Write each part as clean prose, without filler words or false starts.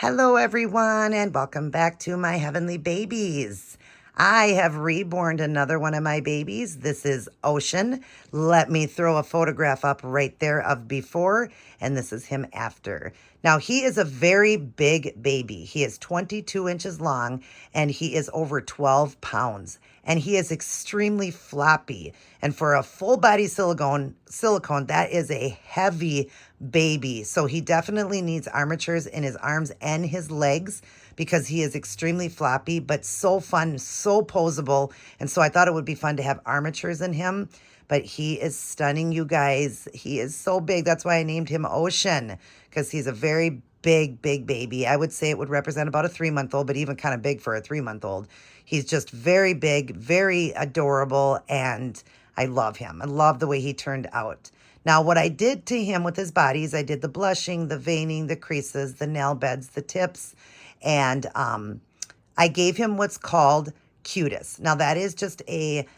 Hello, everyone, and welcome back to my heavenly babies. I have reborn another one of my babies. This is Ocean. Let me throw a photograph up right there of before, and this is him after. Now, he is a very big baby. He is 22 inches long, and he is over 12 pounds. And he is extremely floppy. And for a full body silicone, that is a heavy baby. So he definitely needs armatures in his arms and his legs because he is extremely floppy, but so fun, so posable. And so I thought it would be fun to have armatures in him. But he is stunning, you guys. He is so big. That's why I named him Ocean, because he's a very big baby. I would say it would represent about a 3-month-old, but even kind of big for a 3-month-old. He's just very big, very adorable, and I love him. I love the way he turned out. Now, what I did to him with his body is I did the blushing, the veining, the creases, the nail beds, the tips, and I gave him what's called cutis. Now, that is just a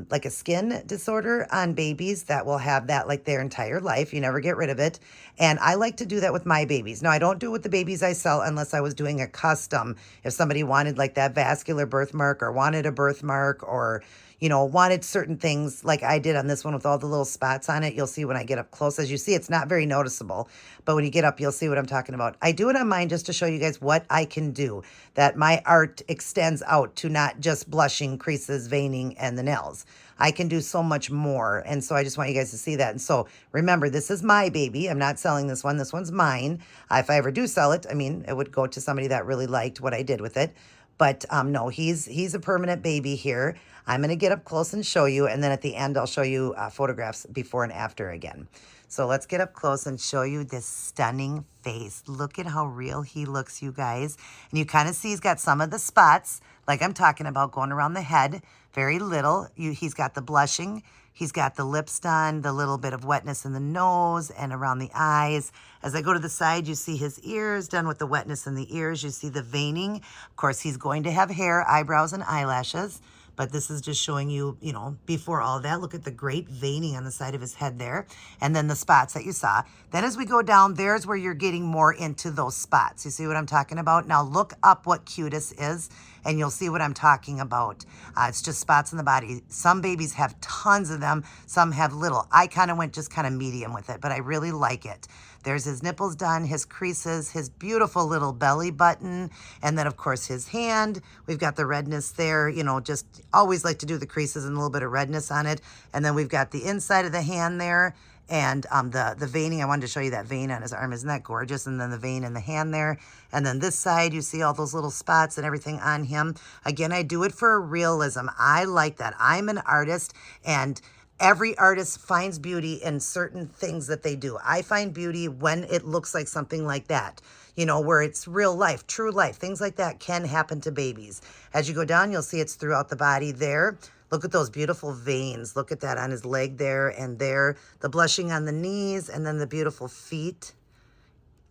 like a skin disorder on babies that will have that like their entire life. You never get rid of it. And I like to do that with my babies. Now, I don't do it with the babies I sell unless I was doing a custom. If somebody wanted like that vascular birthmark or wanted a birthmark or, wanted certain things like I did on this one with all the little spots on it. You'll see when I get up close. As you see, it's not very noticeable, but when you get up, you'll see what I'm talking about. I do it on mine just to show you guys what I can do, that my art extends out to not just blushing, creases, veining, and the nails. I can do so much more. And so I just want you guys to see that. And so remember, this is my baby. I'm not selling this one. This one's mine. If I ever do sell it, it would go to somebody that really liked what I did with it. But no, he's a permanent baby here. I'm going to get up close and show you. And then at the end, I'll show you photographs before and after again. So let's get up close and show you this stunning face. Look at how real he looks, you guys. And you kind of see he's got some of the spots, like I'm talking about, going around the head. Very little. He's got the blushing. He's got the lips done, the little bit of wetness in the nose and around the eyes. As I go to the side, you see his ears done with the wetness in the ears. You see the veining. Of course, he's going to have hair, eyebrows, and eyelashes. But this is just showing you, before all that, look at the great veining on the side of his head there. And then the spots that you saw. Then as we go down, there's where you're getting more into those spots. You see what I'm talking about? Now look up what cutis is, and you'll see what I'm talking about. It's just spots in the body. Some babies have tons of them. Some have little. I kind of went just kind of medium with it, but I really like it. There's his nipples done, his creases, his beautiful little belly button, and then, of course, his hand. We've got the redness there, just always like to do the creases and a little bit of redness on it. And then we've got the inside of the hand there, and the veining. I wanted to show you that vein on his arm. Isn't that gorgeous? And then the vein in the hand there. And then this side, you see all those little spots and everything on him. Again, I do it for realism. I like that. I'm an artist, and every artist finds beauty in certain things that they do. I find beauty when it looks like something like that, where it's real life, true life. Things like that can happen to babies. As you go down, you'll see it's throughout the body there. Look at those beautiful veins. Look at that on his leg there and there. The blushing on the knees and then the beautiful feet.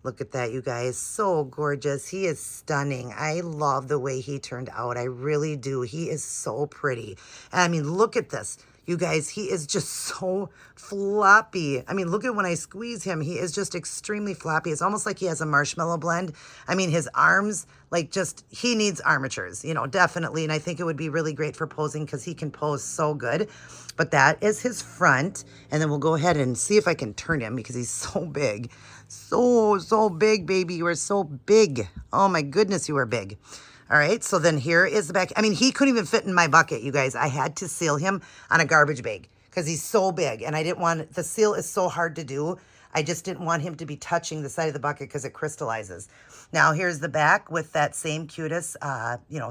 Look at that, you guys. So gorgeous. He is stunning. I love the way he turned out. I really do. He is so pretty. Look at this. You guys, he is just so floppy. Look at when I squeeze him. He is just extremely floppy. It's almost like he has a marshmallow blend. His arms, he needs armatures, definitely. And I think it would be really great for posing because he can pose so good. But that is his front. And then we'll go ahead and see if I can turn him because he's so big. So big, baby. You are so big. Oh, my goodness, you are big. All right, so then here is the back. He couldn't even fit in my bucket, you guys. I had to seal him on a garbage bag because he's so big. And I didn't want, the seal is so hard to do. I just didn't want him to be touching the side of the bucket because it crystallizes. Now, here's the back with that same cutis,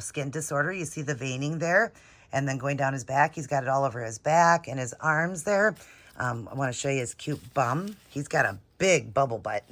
skin disorder. You see the veining there. And then going down his back, he's got it all over his back and his arms there. I want to show you his cute bum. He's got a big bubble butt.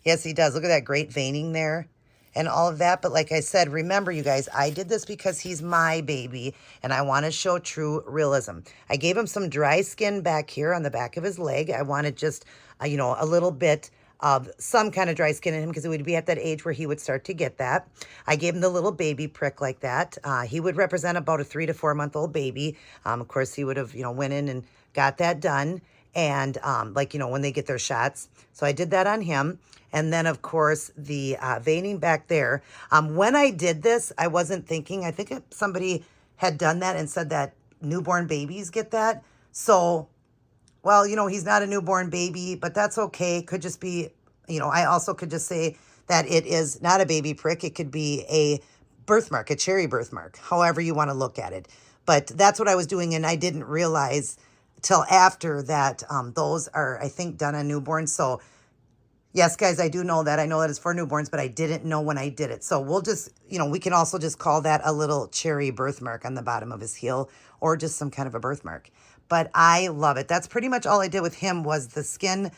Yes, he does. Look at that great veining there and all of that. But like I said, remember, you guys, I did this because he's my baby and I want to show true realism. I gave him some dry skin back here on the back of his leg. I wanted just, a little bit of some kind of dry skin in him because it would be at that age where he would start to get that. I gave him the little baby prick like that. He would represent about a 3 to 4 month old baby. Of course, he would have, went in and got that done. and like, you know, when they get their shots. So I did that on him. And then, of course, the veining back there. When I did this, I wasn't thinking. I think somebody had done that and said that newborn babies get that. So, well, you know, he's not a newborn baby, but that's okay. Could just be, you know, I also could just say that it is not a baby prick. It could be a birthmark, a cherry birthmark, however you want to look at it. But that's what I was doing, and I didn't realize till after that those are, I think, done on newborns. So yes, guys, I do know that. I know that it's for newborns, but I didn't know when I did it. So we'll just, you know, we can also just call that a little cherry birthmark on the bottom of his heel, or just some kind of a birthmark. But I love it. That's pretty much all I did with him, was the skin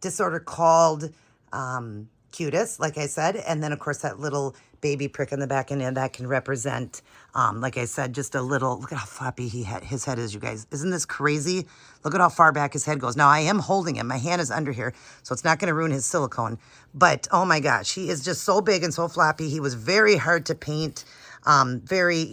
disorder called cutis, like I said. And then, of course, that little baby prick on the back, and that can represent, like I said, just a little, look at how floppy his head is, you guys. Isn't this crazy? Look at how far back his head goes. Now, I am holding him. My hand is under here, so it's not going to ruin his silicone. But, oh my gosh, he is just so big and so floppy. He was very hard to paint, very,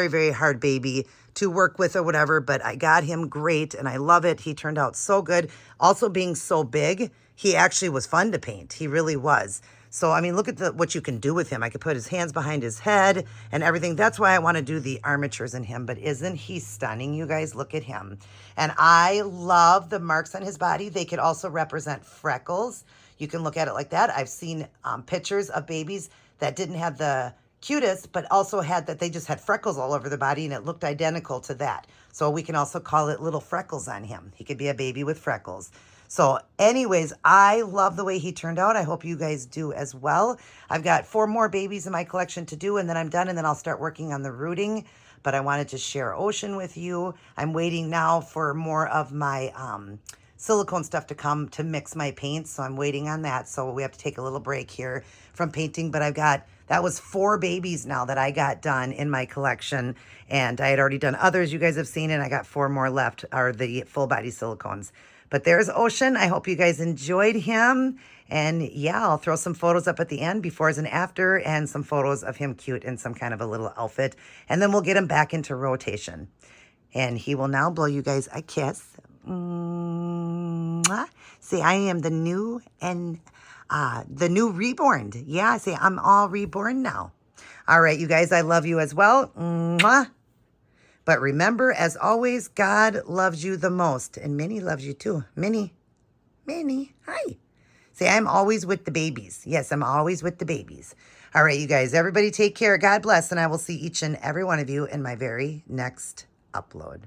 very hard baby to work with or whatever, but I got him great, and I love it. He turned out so good. Also, being so big, he actually was fun to paint. He really was. So, I mean, look at what you can do with him. I could put his hands behind his head and everything. That's why I want to do the armatures in him. But isn't he stunning, you guys? Look at him. And I love the marks on his body. They could also represent freckles. You can look at it like that. I've seen pictures of babies that didn't have the cutis, but also had that they just had freckles all over their body, and it looked identical to that. So we can also call it little freckles on him. He could be a baby with freckles. So anyways, I love the way he turned out. I hope you guys do as well. I've got 4 more babies in my collection to do, and then I'm done, and then I'll start working on the rooting. But I wanted to share Ocean with you. I'm waiting now for more of my silicone stuff to come to mix my paints, so I'm waiting on that. So we have to take a little break here from painting, but that was 4 babies now that I got done in my collection, and I had already done others you guys have seen, and I got 4 more left, are the full body silicones. But there's Ocean. I hope you guys enjoyed him. And yeah, I'll throw some photos up at the end, befores and after, and some photos of him cute in some kind of a little outfit. And then we'll get him back into rotation. And he will now blow you guys a kiss. Mwah. See, I am the new reborn. Yeah, see, I'm all reborn now. All right, you guys, I love you as well. Mwah. But remember, as always, God loves you the most. And Minnie loves you too. Minnie, hi. See, I'm always with the babies. Yes, I'm always with the babies. All right, you guys, everybody take care. God bless. And I will see each and every one of you in my very next upload.